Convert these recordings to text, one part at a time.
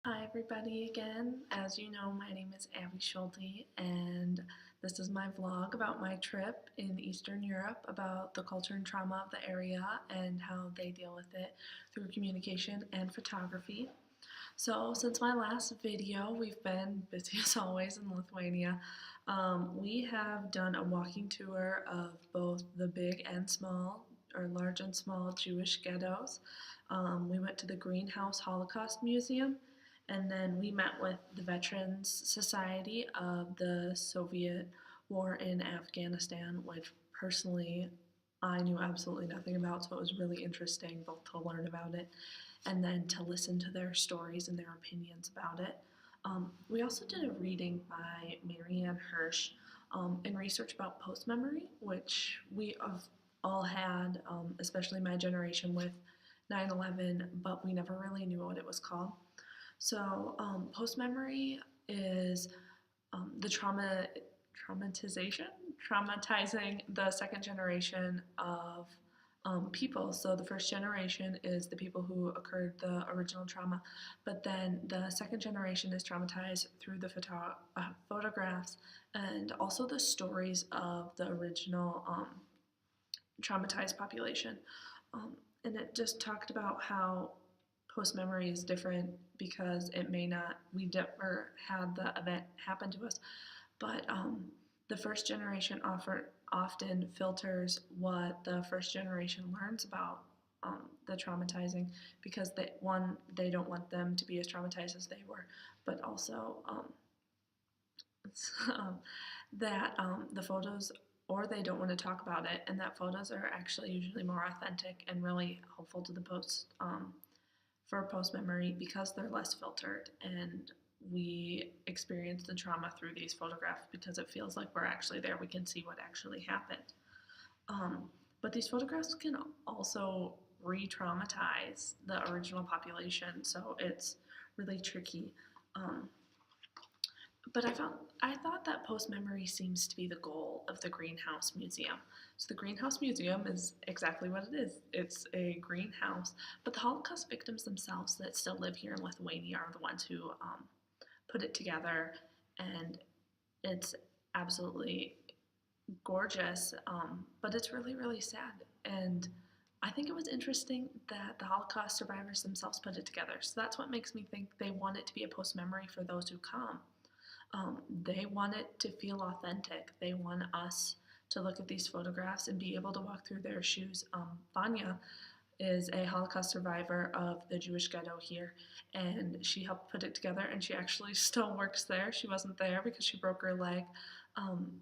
Hi everybody again. As you know, my name is Abby Schulte and this is my vlog about my trip in Eastern Europe, about the culture and trauma of the area and how they deal with it through communication and photography. So since my last video, we've been busy as always in Lithuania. We have done a walking tour of both the big and small, or large and small Jewish ghettos. We went to the Greenhouse Holocaust Museum, and then we met with the Veterans Society of the Soviet War in Afghanistan, which personally I knew absolutely nothing about, so it was really interesting both to learn about it and then to listen to their stories and their opinions about it. We also did a reading by Marianne Hirsch in research about post memory, which we have all had, especially my generation with 9/11, but we never really knew what it was called. So, post memory is the traumatizing the second generation of people. So the first generation is the people who occurred the original trauma, but then the second generation is traumatized through the photographs and also the stories of the original traumatized population. And it just talked about how post memory is different because it may not, we never had the event happen to us, but the first generation often filters what the first generation learns about the traumatizing, because they don't want them to be as traumatized as they were, but also that the photos, or they don't want to talk about it, and that photos are actually usually more authentic and really helpful to the for post memory because they're less filtered, and we experience the trauma through these photographs because it feels like we're actually there. We can see what actually happened. But these photographs can also re-traumatize the original population, so it's really tricky. Um, but I thought that post memory seems to be the goal of the Greenhouse Museum. So the Greenhouse Museum is exactly what it is. It's a greenhouse, but the Holocaust victims themselves that still live here in Lithuania are the ones who put it together, and it's absolutely gorgeous, but it's really, really sad. And I think it was interesting that the Holocaust survivors themselves put it together. So that's what makes me think they want it to be a post memory for those who come. They want it to feel authentic. They want us to look at these photographs and be able to walk through their shoes. Vanya is a Holocaust survivor of the Jewish ghetto here, and she helped put it together, and she actually still works there. She wasn't there because she broke her leg, um,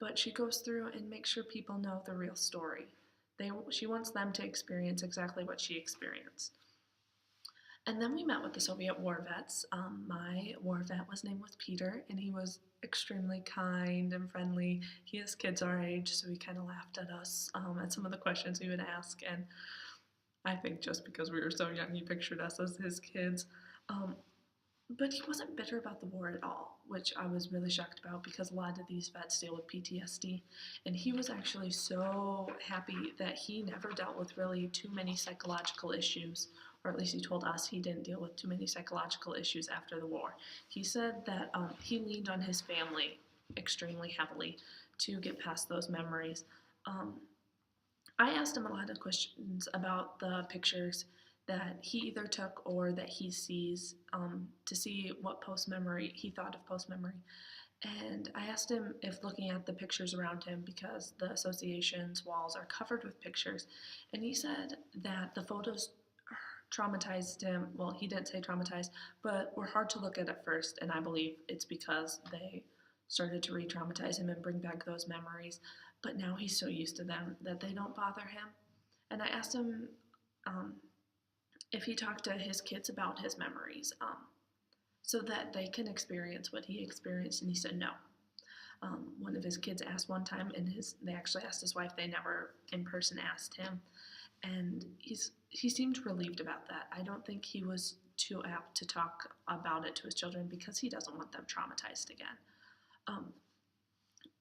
but she goes through and makes sure people know the real story. She wants them to experience exactly what she experienced. And then we met with the Soviet war vets. My war vet was named Peter, and he was extremely kind and friendly. He has kids our age, so he kind of laughed at us at some of the questions we would ask. And I think just because we were so young, he pictured us as his kids. Um, but he wasn't bitter about the war at all, which I was really shocked about because a lot of these vets deal with PTSD. And he was actually so happy that he never dealt with really too many psychological issues, or at least he told us he didn't deal with too many psychological issues after the war. He said that he leaned on his family extremely heavily to get past those memories. Um, I asked him a lot of questions about the pictures that he either took or that he sees, to see what post memory he thought of post memory. And I asked him if looking at the pictures around him, because the association's walls are covered with pictures, and he said that the photos traumatized him. Well, he didn't say traumatized, but were hard to look at first, and I believe it's because they started to re-traumatize him and bring back those memories. But now he's so used to them that they don't bother him. And I asked him um, if he talked to his kids about his memories, so that they can experience what he experienced, and he said no. One of his kids asked one time, and they actually asked his wife. They never in person asked him, and he seemed relieved about that. I don't think he was too apt to talk about it to his children because he doesn't want them traumatized again. Um,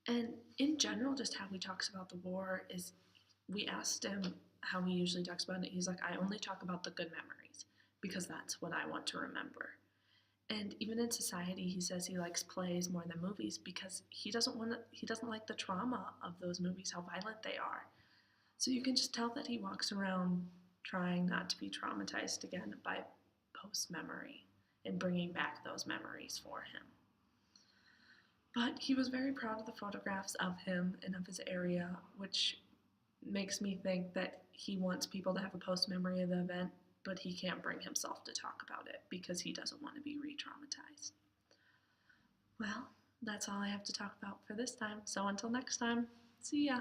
and in general, just how he talks about the war is, we asked him how he usually talks about it. He's like, I only talk about the good memories because that's what I want to remember. And even in society, he says he likes plays more than movies because he doesn't like the trauma of those movies, how violent they are. So you can just tell that he walks around trying not to be traumatized again by post memory and bringing back those memories for him. But he was very proud of the photographs of him and of his area, which makes me think that he wants people to have a post memory of the event, but he can't bring himself to talk about it because he doesn't want to be re traumatized. Well, that's all I have to talk about for this time. So until next time, see ya.